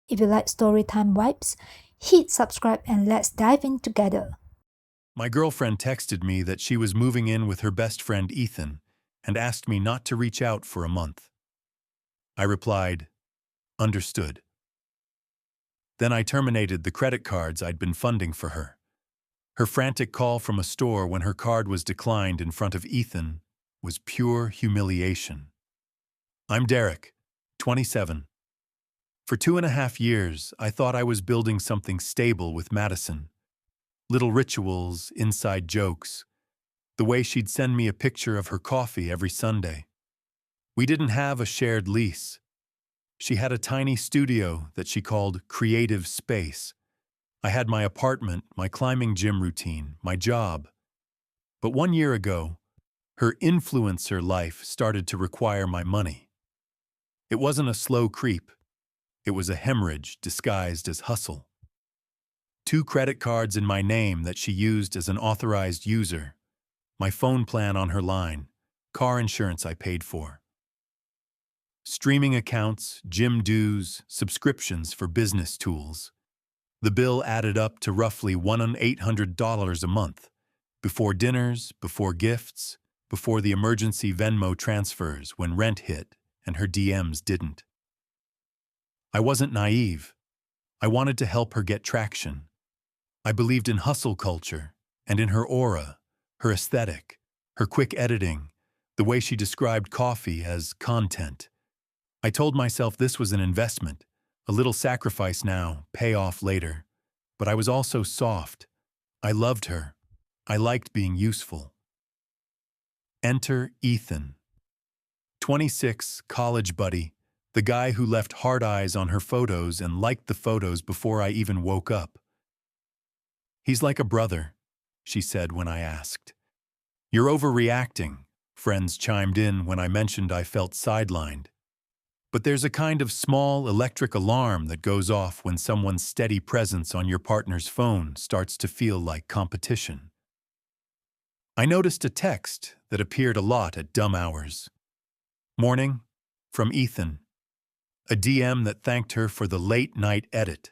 If you like storytime vibes, hit subscribe and let's dive in together. My girlfriend texted me that she was moving in with her best friend Ethan and asked me not to reach out for a month. I replied, "Understood." Then I terminated the credit cards I'd been funding for her. Her frantic call from a store when her card was declined in front of Ethan was pure humiliation. I'm Derek, 27. For 2.5 years, I thought I was building something stable with Madison. Little rituals, inside jokes, the way she'd send me a picture of her coffee every Sunday. We didn't have a shared lease. She had a tiny studio that she called creative space. I had my apartment, my climbing gym routine, my job. But 1 year ago, her influencer life started to require my money. It wasn't a slow creep. It was a hemorrhage disguised as hustle. 2 credit cards in my name that she used as an authorized user, my phone plan on her line, car insurance I paid for, streaming accounts, gym dues, subscriptions for business tools. The bill added up to roughly $1,800 a month, before dinners, before gifts, before the emergency Venmo transfers when rent hit and her DMs didn't. I wasn't naive. I wanted to help her get traction. I believed in hustle culture and in her aura, her aesthetic, her quick editing, the way she described coffee as content. I told myself this was an investment, a little sacrifice now, payoff later. But I was also soft. I loved her. I liked being useful. Enter Ethan. 26, college buddy, the guy who left hard eyes on her photos and liked the photos before I even woke up. "He's like a brother," she said when I asked. "You're overreacting," friends chimed in when I mentioned I felt sidelined. But there's a kind of small electric alarm that goes off when someone's steady presence on your partner's phone starts to feel like competition. I noticed a text that appeared a lot at dumb hours. "Morning, from Ethan." A DM that thanked her for the late-night edit.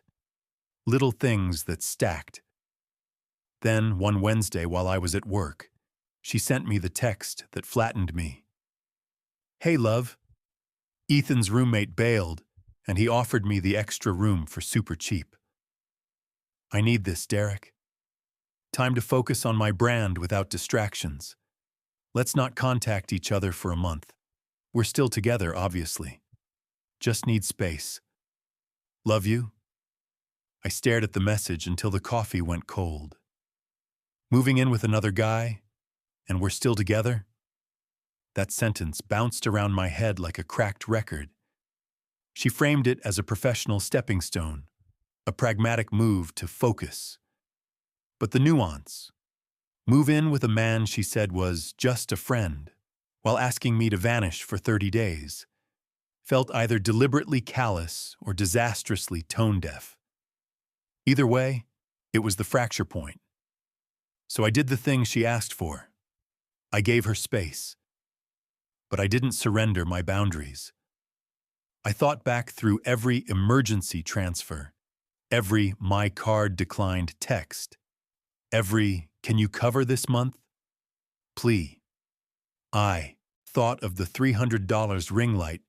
Little things that stacked. Then, one Wednesday while I was at work, she sent me the text that flattened me. "Hey, love. Ethan's roommate bailed, and he offered me the extra room for super cheap. I need this, Derek. Time to focus on my brand without distractions. Let's not contact each other for a month. We're still together, obviously. Just need space. Love you." I stared at the message until the coffee went cold. Moving in with another guy, and we're still together? That sentence bounced around my head like a cracked record. She framed it as a professional stepping stone, a pragmatic move to focus. But the nuance, move in with a man she said was just a friend, while asking me to vanish for 30 days, felt either deliberately callous or disastrously tone-deaf. Either way, it was the fracture point. So I did the thing she asked for. I gave her space. But I didn't surrender my boundaries. I thought back through every emergency transfer, every "my card declined" text, every "can you cover this month?" plea. I thought of the $300 ring light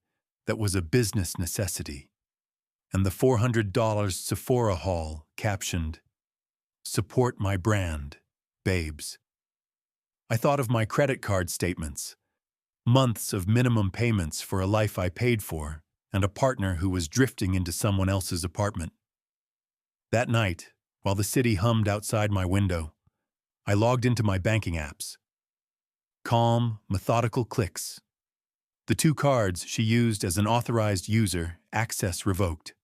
that was a business necessity, and the $400 Sephora haul captioned, "Support my brand, babes." I thought of my credit card statements, months of minimum payments for a life I paid for, and a partner who was drifting into someone else's apartment. That night, while the city hummed outside my window, I logged into my banking apps. Calm, methodical clicks. The 2 cards she used as an authorized user, access revoked.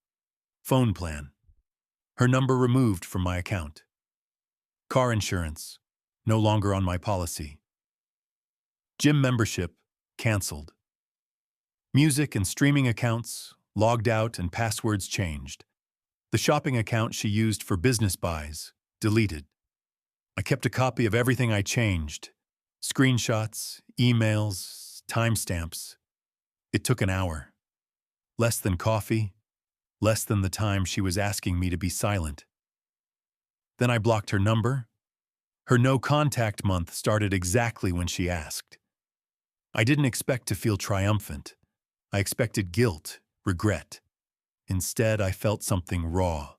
Phone plan. Her number removed from my account. Car insurance, no longer on my policy. Gym membership, canceled. Music and streaming accounts, logged out and passwords changed. The shopping account she used for business buys, deleted. I kept a copy of everything I changed. Screenshots, emails, timestamps. It took an hour. Less than coffee, less than the time she was asking me to be silent. Then I blocked her number. Her no-contact month started exactly when she asked. I didn't expect to feel triumphant. I expected guilt, regret. Instead, I felt something raw.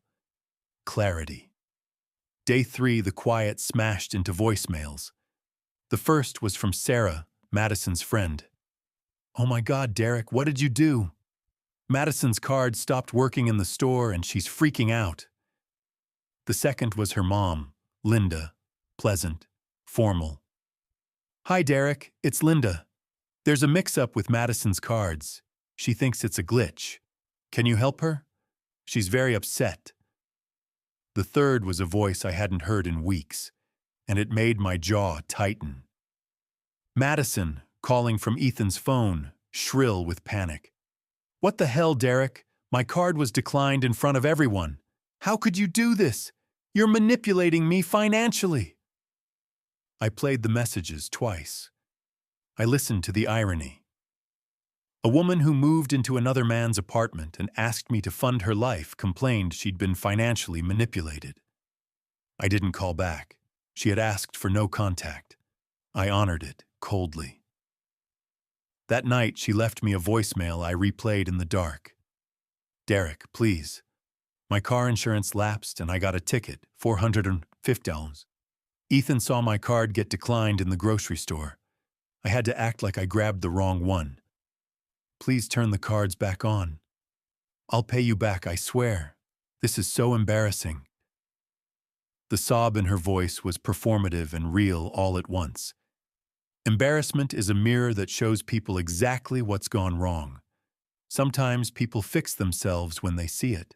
Clarity. Day 3, the quiet smashed into voicemails. The first was from Sarah, Madison's friend. "Oh my God, Derek, what did you do? Madison's card stopped working in the store and she's freaking out." The second was her mom, Linda, pleasant, formal. "Hi, Derek, it's Linda. There's a mix-up with Madison's cards. She thinks it's a glitch. Can you help her? She's very upset." The third was a voice I hadn't heard in weeks, and it made my jaw tighten. Madison, calling from Ethan's phone, shrill with panic. "What the hell, Derek? My card was declined in front of everyone. How could you do this? You're manipulating me financially." I played the messages twice. I listened to the irony. A woman who moved into another man's apartment and asked me to fund her life complained she'd been financially manipulated. I didn't call back. She had asked for no contact. I honored it coldly. That night, she left me a voicemail I replayed in the dark. "Derek, please. My car insurance lapsed and I got a ticket, $450. Ethan saw my card get declined in the grocery store. I had to act like I grabbed the wrong one. Please turn the cards back on. I'll pay you back, I swear. This is so embarrassing." The sob in her voice was performative and real all at once. Embarrassment is a mirror that shows people exactly what's gone wrong. Sometimes people fix themselves when they see it.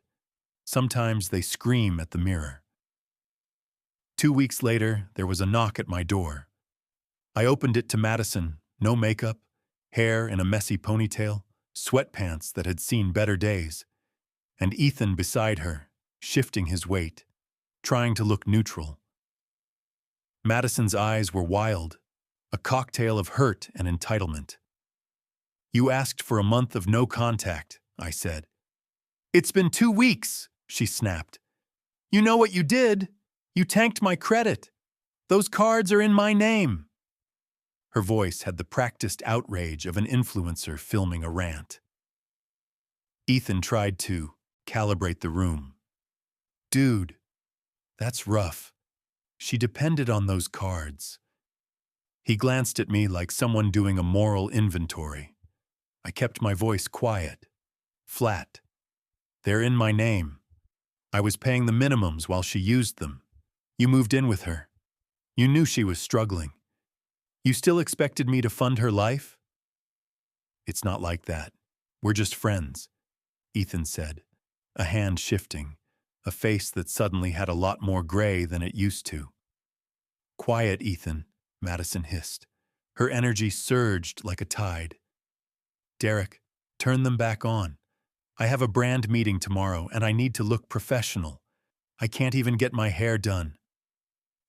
Sometimes they scream at the mirror. 2 weeks later, there was a knock at my door. I opened it to Madison, no makeup, hair in a messy ponytail, sweatpants that had seen better days, and Ethan beside her, shifting his weight, trying to look neutral. Madison's eyes were wild, a cocktail of hurt and entitlement. "You asked for a month of no contact," I said. "It's been 2 weeks," she snapped. "You know what you did? You tanked my credit. Those cards are in my name." Her voice had the practiced outrage of an influencer filming a rant. Ethan tried to calibrate the room. "Dude, that's rough. She depended on those cards." He glanced at me like someone doing a moral inventory. I kept my voice quiet, flat. "They're in my name. I was paying the minimums while she used them. You moved in with her. You knew she was struggling. You still expected me to fund her life?" "It's not like that. We're just friends," Ethan said, a hand shifting, a face that suddenly had a lot more gray than it used to. "Quiet, Ethan," Madison hissed. Her energy surged like a tide. "Derek, turn them back on. I have a brand meeting tomorrow and I need to look professional. I can't even get my hair done."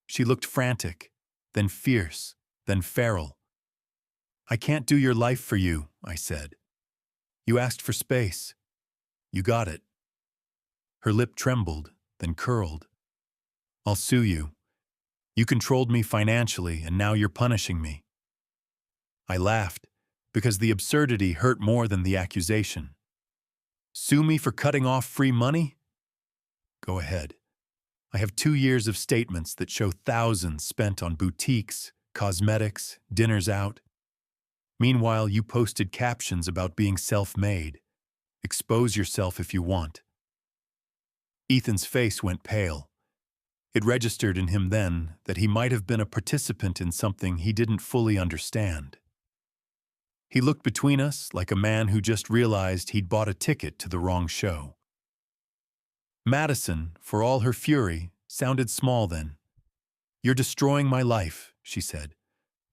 She looked frantic, then fierce, then feral. "I can't do your life for you," I said. "You asked for space. You got it." Her lip trembled, then curled. "I'll sue you. You controlled me financially and now you're punishing me." I laughed, because the absurdity hurt more than the accusation. "Sue me for cutting off free money? Go ahead. I have 2 years of statements that show thousands spent on boutiques, cosmetics, dinners out. Meanwhile, you posted captions about being self-made. Expose yourself if you want." Ethan's face went pale. It registered in him then that he might have been a participant in something he didn't fully understand. He looked between us like a man who just realized he'd bought a ticket to the wrong show. Madison, for all her fury, sounded small then. "You're destroying my life," she said.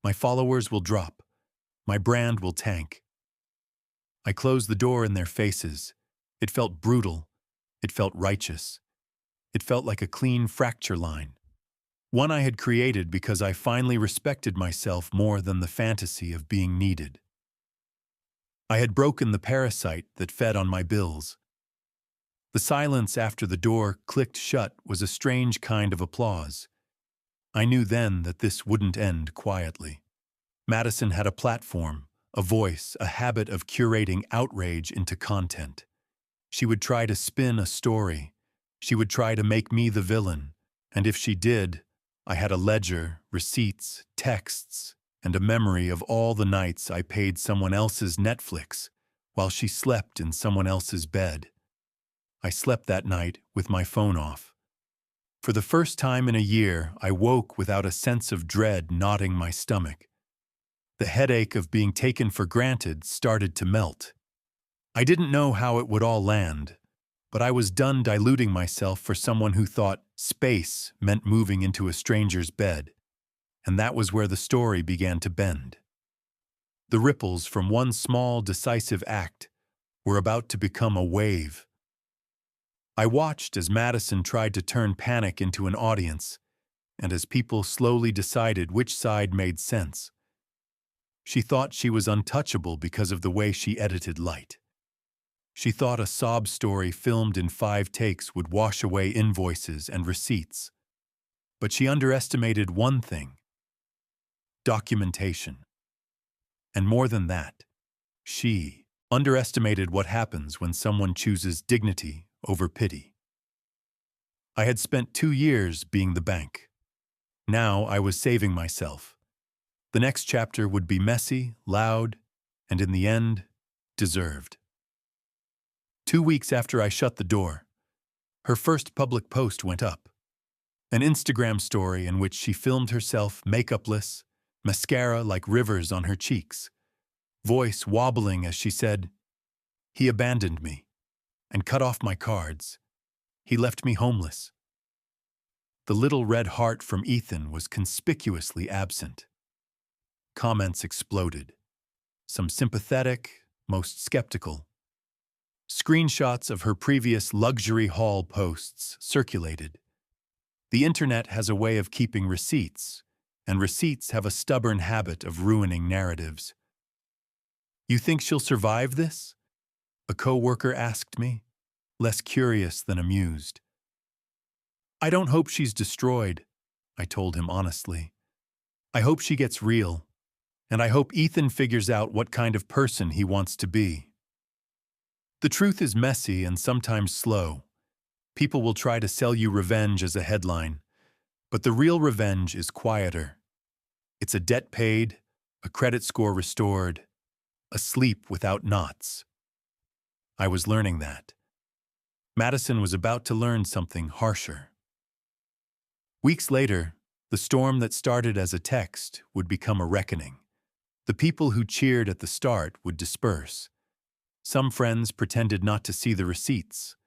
"My followers will drop. My brand will tank." I closed the door in their faces. It felt brutal. It felt righteous. It felt like a clean fracture line. One I had created because I finally respected myself more than the fantasy of being needed. I had broken the parasite that fed on my bills. The silence after the door clicked shut was a strange kind of applause. I knew then that this wouldn't end quietly. Madison had a platform, a voice, a habit of curating outrage into content. She would try to spin a story. She would try to make me the villain. And if she did, I had a ledger, receipts, texts, and a memory of all the nights I paid someone else's Netflix while she slept in someone else's bed. I slept that night with my phone off. For the first time in a year, I woke without a sense of dread knotting my stomach. The headache of being taken for granted started to melt. I didn't know how it would all land, but I was done diluting myself for someone who thought space meant moving into a stranger's bed. And that was where the story began to bend. The ripples from one small, decisive act were about to become a wave. I watched as Madison tried to turn panic into an audience, and as people slowly decided which side made sense. She thought she was untouchable because of the way she edited light. She thought a sob story filmed in 5 takes would wash away invoices and receipts. But she underestimated one thing: documentation. And more than that, she underestimated what happens when someone chooses dignity over pity. I had spent 2 years being the bank. Now I was saving myself. The next chapter would be messy, loud, and in the end, deserved. 2 weeks after I shut the door, her first public post went up. An Instagram story in which she filmed herself makeupless, mascara like rivers on her cheeks, voice wobbling as she said, "He abandoned me and cut off my cards. He left me homeless." The little red heart from Ethan was conspicuously absent. Comments exploded. Some sympathetic, most skeptical. Screenshots of her previous luxury haul posts circulated. The internet has a way of keeping receipts, and receipts have a stubborn habit of ruining narratives. "You think she'll survive this?" a coworker asked me, less curious than amused. "I don't hope she's destroyed," I told him honestly. "I hope she gets real, and I hope Ethan figures out what kind of person he wants to be." The truth is messy and sometimes slow. People will try to sell you revenge as a headline, but the real revenge is quieter. It's a debt paid, a credit score restored, a sleep without knots. I was learning that. Madison was about to learn something harsher. Weeks later, the storm that started as a text would become a reckoning. The people who cheered at the start would disperse. Some friends pretended not to see the receipts.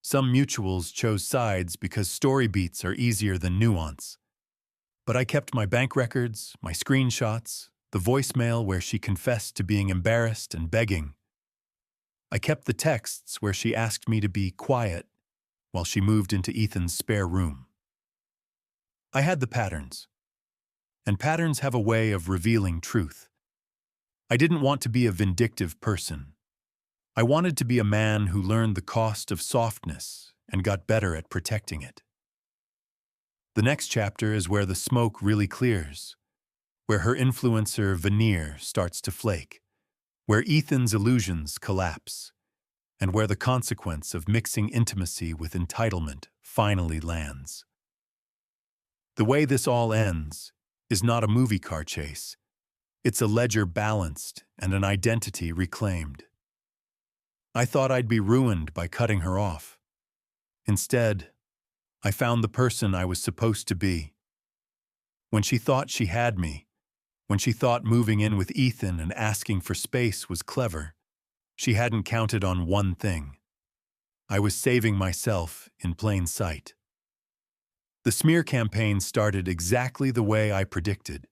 Some mutuals chose sides because story beats are easier than nuance. But I kept my bank records, my screenshots, the voicemail where she confessed to being embarrassed and begging. I kept the texts where she asked me to be quiet while she moved into Ethan's spare room. I had the patterns. And patterns have a way of revealing truth. I didn't want to be a vindictive person. I wanted to be a man who learned the cost of softness and got better at protecting it. The next chapter is where the smoke really clears, where her influencer veneer starts to flake, where Ethan's illusions collapse, and where the consequence of mixing intimacy with entitlement finally lands. The way this all ends is not a movie car chase. It's a ledger balanced and an identity reclaimed. I thought I'd be ruined by cutting her off. Instead, I found the person I was supposed to be. When she thought she had me, when she thought moving in with Ethan and asking for space was clever, she hadn't counted on one thing. I was saving myself in plain sight. The smear campaign started exactly the way I predicted.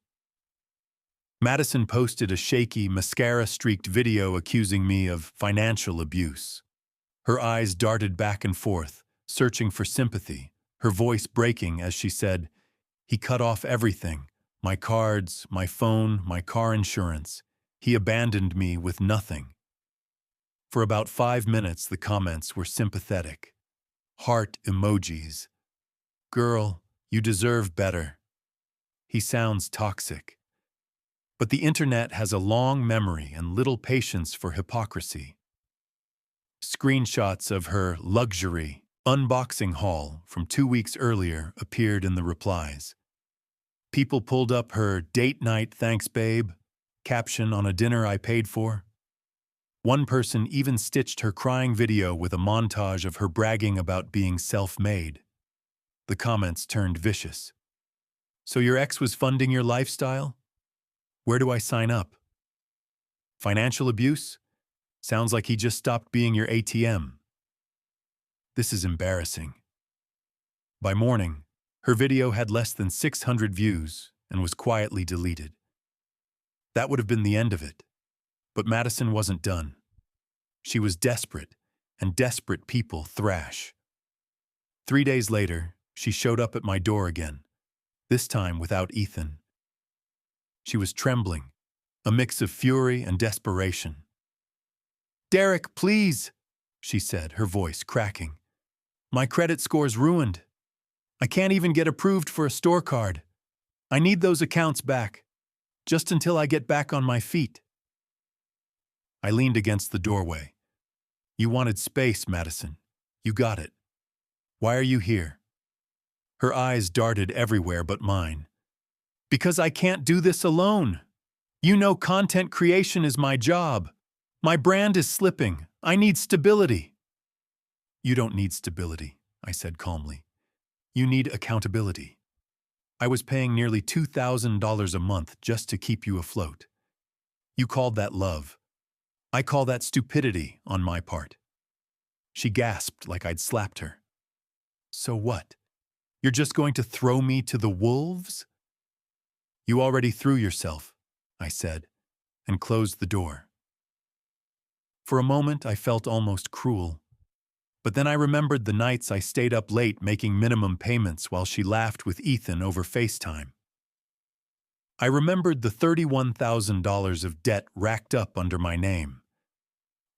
Madison posted a shaky, mascara-streaked video accusing me of financial abuse. Her eyes darted back and forth, searching for sympathy, her voice breaking as she said, "He cut off everything, my cards, my phone, my car insurance. He abandoned me with nothing." For about 5 minutes, the comments were sympathetic. heart emojis. Girl, you deserve better. He sounds toxic. But the internet has a long memory and little patience for hypocrisy. Screenshots of her luxury unboxing haul from 2 weeks earlier appeared in the replies. People pulled up her date night thanks babe caption on a dinner I paid for. One person even stitched her crying video with a montage of her bragging about being self-made. The comments turned vicious. So your ex was funding your lifestyle? Where do I sign up? Financial abuse? Sounds like he just stopped being your ATM. This is embarrassing. By morning, her video had less than 600 views and was quietly deleted. That would have been the end of it. But Madison wasn't done. She was desperate, and desperate people thrash. 3 days later, she showed up at my door again, this time without Ethan. She was trembling, a mix of fury and desperation. "Derek, please," she said, her voice cracking. "My credit score's ruined. I can't even get approved for a store card. I need those accounts back, just until I get back on my feet." I leaned against the doorway. "You wanted space, Madison. You got it. Why are you here?" Her eyes darted everywhere but mine. "Because I can't do this alone. You know content creation is my job. My brand is slipping. I need stability." "You don't need stability," I said calmly. "You need accountability. I was paying nearly $2,000 a month just to keep you afloat. You called that love. I call that stupidity on my part." She gasped like I'd slapped her. "So what? You're just going to throw me to the wolves?" "You already threw yourself," I said, and closed the door. For a moment, I felt almost cruel. But then I remembered the nights I stayed up late making minimum payments while she laughed with Ethan over FaceTime. I remembered the $31,000 of debt racked up under my name.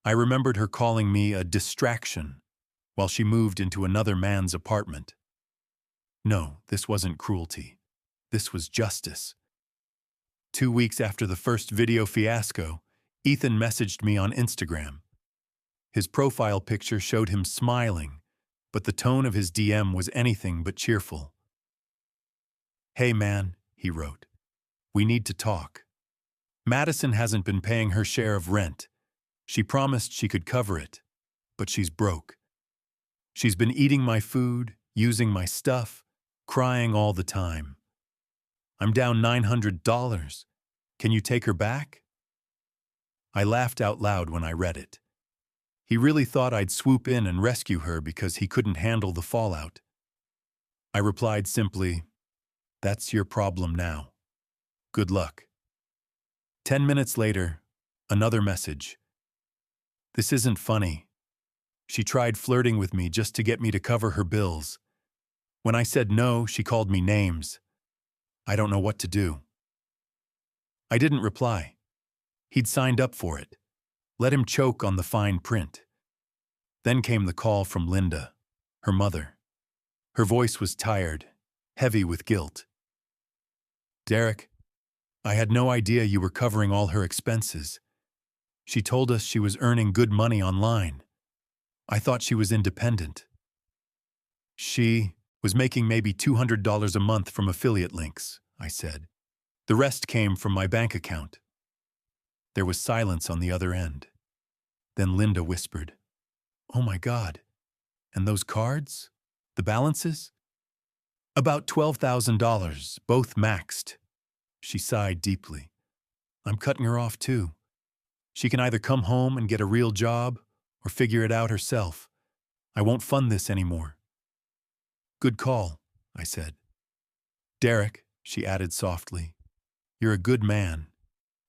I remembered her calling me a distraction while she moved into another man's apartment. No, this wasn't cruelty. This was justice. 2 weeks after the first video fiasco, Ethan messaged me on Instagram. His profile picture showed him smiling, but the tone of his DM was anything but cheerful. "Hey man," he wrote, "we need to talk. Madison hasn't been paying her share of rent. She promised she could cover it, but she's broke. She's been eating my food, using my stuff, crying all the time. I'm down $900. Can you take her back?" I laughed out loud when I read it. He really thought I'd swoop in and rescue her because he couldn't handle the fallout. I replied simply, "That's your problem now. Good luck." 10 minutes later, another message. "This isn't funny. She tried flirting with me just to get me to cover her bills. When I said no, she called me names. I don't know what to do." I didn't reply. He'd signed up for it. Let him choke on the fine print. Then came the call from Linda, her mother. Her voice was tired, heavy with guilt. "Derek, I had no idea you were covering all her expenses. She told us she was earning good money online. I thought she was independent. She was making maybe $200 a month from affiliate links," I said. "The rest came from my bank account." There was silence on the other end. Then Linda whispered, "Oh my God, and those cards? The balances?" "About $12,000, both maxed." She sighed deeply. "I'm cutting her off too. She can either come home and get a real job or figure it out herself. I won't fund this anymore." "Good call," I said. "Derek," she added softly, "you're a good man.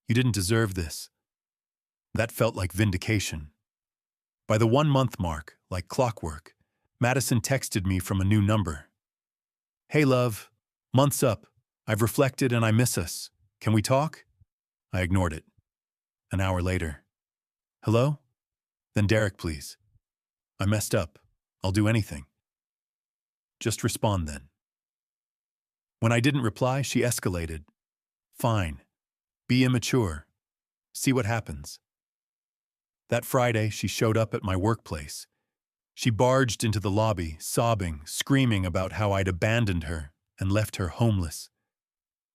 You didn't deserve this." That felt like vindication. By the 1-month mark, like clockwork, Madison texted me from a new number. "Hey love, month's up. I've reflected and I miss us. Can we talk?" I ignored it. An hour later. "Hello? Then Derek, please. I messed up. I'll do anything." Just respond then. When I didn't reply, she escalated. Fine. Be immature. See what happens. That Friday, she showed up at my workplace. She barged into the lobby, sobbing, screaming about how I'd abandoned her and left her homeless.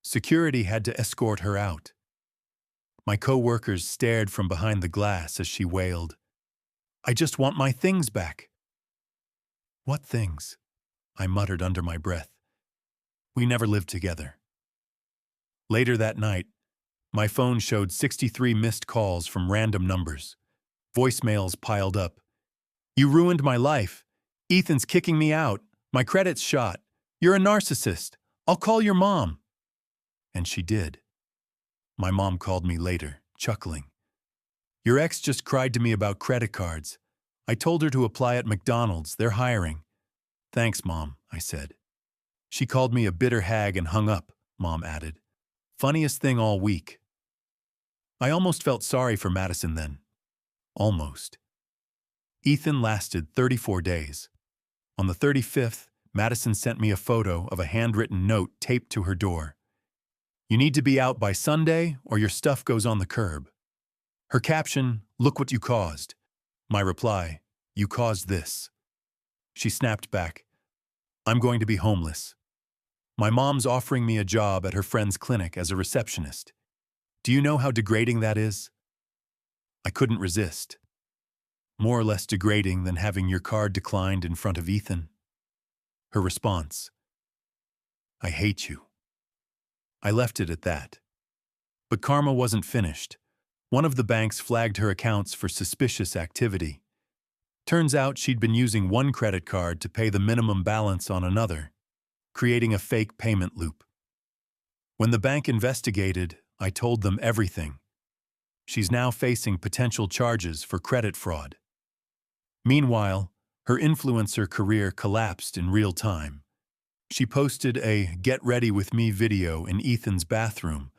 Security had to escort her out. My co-workers stared from behind the glass as she wailed, I just want my things back. What things? I muttered under my breath. We never lived together. Later that night, my phone showed 63 missed calls from random numbers. Voicemails piled up. You ruined my life. Ethan's kicking me out. My credit's shot. You're a narcissist. I'll call your mom. And she did. My mom called me later, chuckling. Your ex just cried to me about credit cards. I told her to apply at McDonald's. They're hiring. Thanks, Mom, I said. She called me a bitter hag and hung up, Mom added. Funniest thing all week. I almost felt sorry for Madison then. Almost. Ethan lasted 34 days. On the 35th, Madison sent me a photo of a handwritten note taped to her door. You need to be out by Sunday or your stuff goes on the curb. Her caption, look what you caused. My reply, you caused this. She snapped back, I'm going to be homeless. My mom's offering me a job at her friend's clinic as a receptionist. Do you know how degrading that is? I couldn't resist. More or less degrading than having your card declined in front of Ethan. Her response, I hate you. I left it at that. But karma wasn't finished. One of the banks flagged her accounts for suspicious activity. Turns out she'd been using one credit card to pay the minimum balance on another, creating a fake payment loop. When the bank investigated, I told them everything. She's now facing potential charges for credit fraud. Meanwhile, her influencer career collapsed in real time. She posted a Get Ready With Me video in Ethan's bathroom,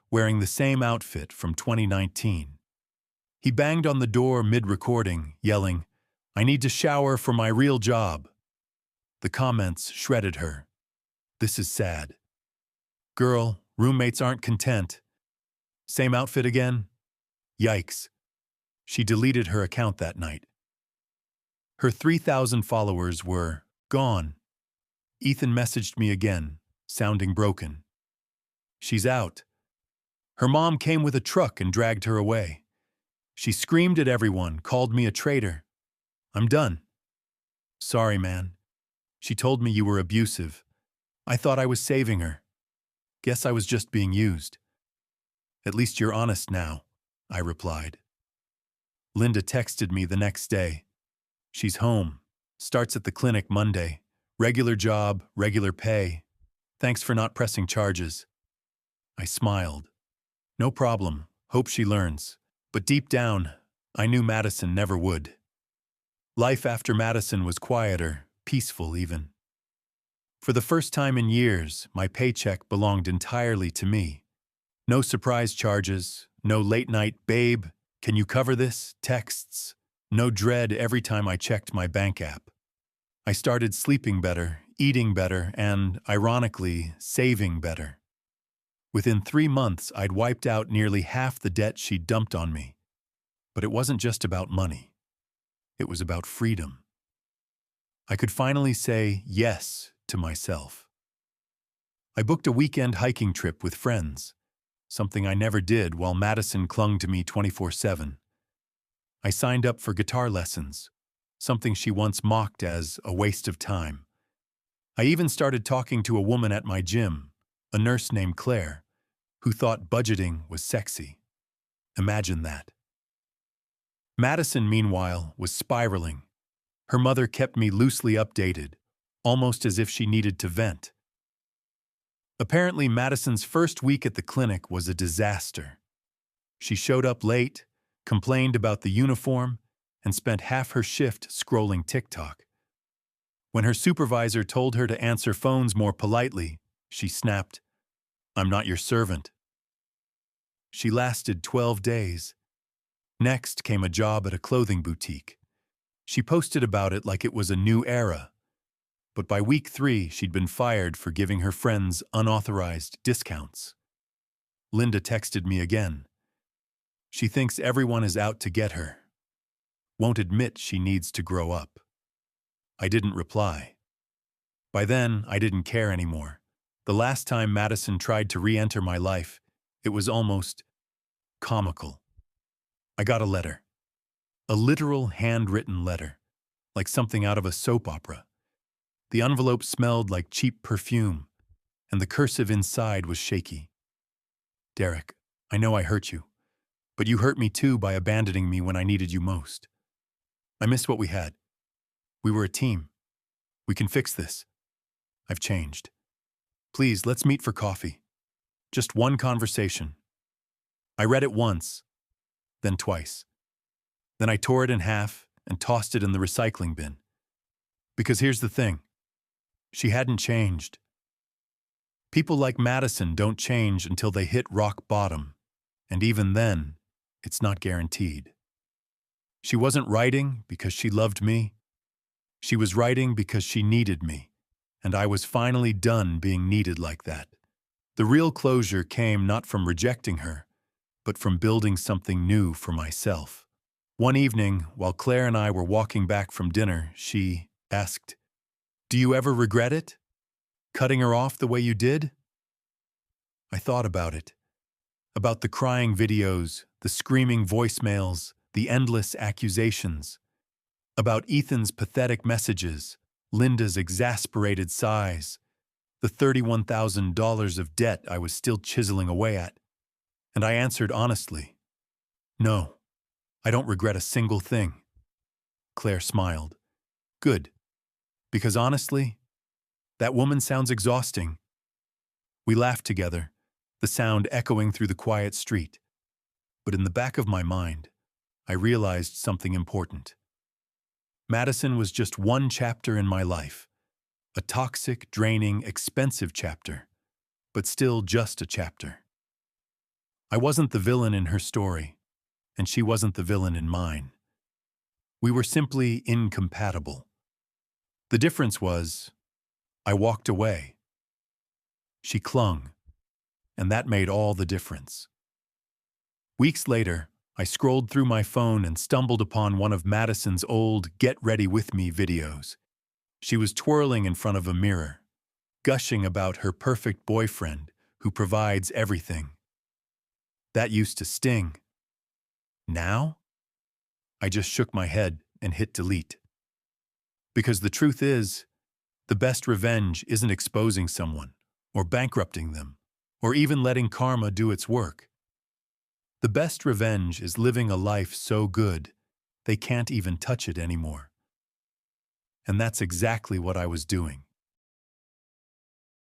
wearing the same outfit from 2019. He banged on the door mid-recording, yelling, I need to shower for my real job. The comments shredded her. This is sad. Girl, roommates aren't content. Same outfit again? Yikes. She deleted her account that night. Her 3,000 followers were gone. Ethan messaged me again, sounding broken. She's out. Her mom came with a truck and dragged her away. She screamed at everyone, called me a traitor. I'm done. Sorry, man. She told me you were abusive. I thought I was saving her. Guess I was just being used. At least you're honest now, I replied. Linda texted me the next day. She's home. Starts at the clinic Monday. Regular job, regular pay. Thanks for not pressing charges. I smiled. No problem. Hope she learns. But deep down, I knew Madison never would. Life after Madison was quieter, peaceful even. For the first time in years, my paycheck belonged entirely to me. No surprise charges, no late-night, babe, can you cover this, texts, no dread every time I checked my bank app. I started sleeping better, eating better, and, ironically, saving better. Within 3 months, I'd wiped out nearly half the debt she'd dumped on me. But it wasn't just about money. It was about freedom. I could finally say yes to myself. I booked a weekend hiking trip with friends, something I never did while Madison clung to me 24/7. I signed up for guitar lessons, something she once mocked as a waste of time. I even started talking to a woman at my gym, a nurse named Claire, who thought budgeting was sexy. Imagine that. Madison, meanwhile, was spiraling. Her mother kept me loosely updated, almost as if she needed to vent. Apparently, Madison's first week at the clinic was a disaster. She showed up late, complained about the uniform, and spent half her shift scrolling TikTok. When her supervisor told her to answer phones more politely, she snapped, I'm not your servant. She lasted 12 days. Next came a job at a clothing boutique. She posted about it like it was a new era. but by week 3, she'd been fired for giving her friends unauthorized discounts. Linda texted me again. She thinks everyone is out to get her. Won't admit she needs to grow up. I didn't reply. By then, I didn't care anymore. The last time Madison tried to re-enter my life, it was almost comical. I got a letter. A literal handwritten letter, like something out of a soap opera. The envelope smelled like cheap perfume, and the cursive inside was shaky. Derek, I know I hurt you, but you hurt me too by abandoning me when I needed you most. I miss what we had. We were a team. We can fix this. I've changed. Please, let's meet for coffee. Just one conversation. I read it once, then twice. Then I tore it in half and tossed it in the recycling bin. Because here's the thing. She hadn't changed. People like Madison don't change until they hit rock bottom, and even then, it's not guaranteed. She wasn't writing because she loved me. She was writing because she needed me, and I was finally done being needed like that. The real closure came not from rejecting her, but from building something new for myself. One evening, while Claire and I were walking back from dinner, she asked, "Do you ever regret it? Cutting her off the way you did?" I thought about it. About the crying videos, the screaming voicemails, the endless accusations. About Ethan's pathetic messages, Linda's exasperated sighs, the $31,000 of debt I was still chiseling away at. And I answered honestly, "No, I don't regret a single thing." Claire smiled. "Good. Because honestly, that woman sounds exhausting." We laughed together, the sound echoing through the quiet street. But in the back of my mind, I realized something important. Madison was just one chapter in my life. A toxic, draining, expensive chapter, but still just a chapter. I wasn't the villain in her story, and she wasn't the villain in mine. We were simply incompatible. The difference was, I walked away. She clung, and that made all the difference. Weeks later, I scrolled through my phone and stumbled upon one of Madison's old Get Ready With Me videos. She was twirling in front of a mirror, gushing about her perfect boyfriend who provides everything. That used to sting. Now? I just shook my head and hit delete. Because the truth is, the best revenge isn't exposing someone, or bankrupting them, or even letting karma do its work. The best revenge is living a life so good, they can't even touch it anymore. And that's exactly what I was doing.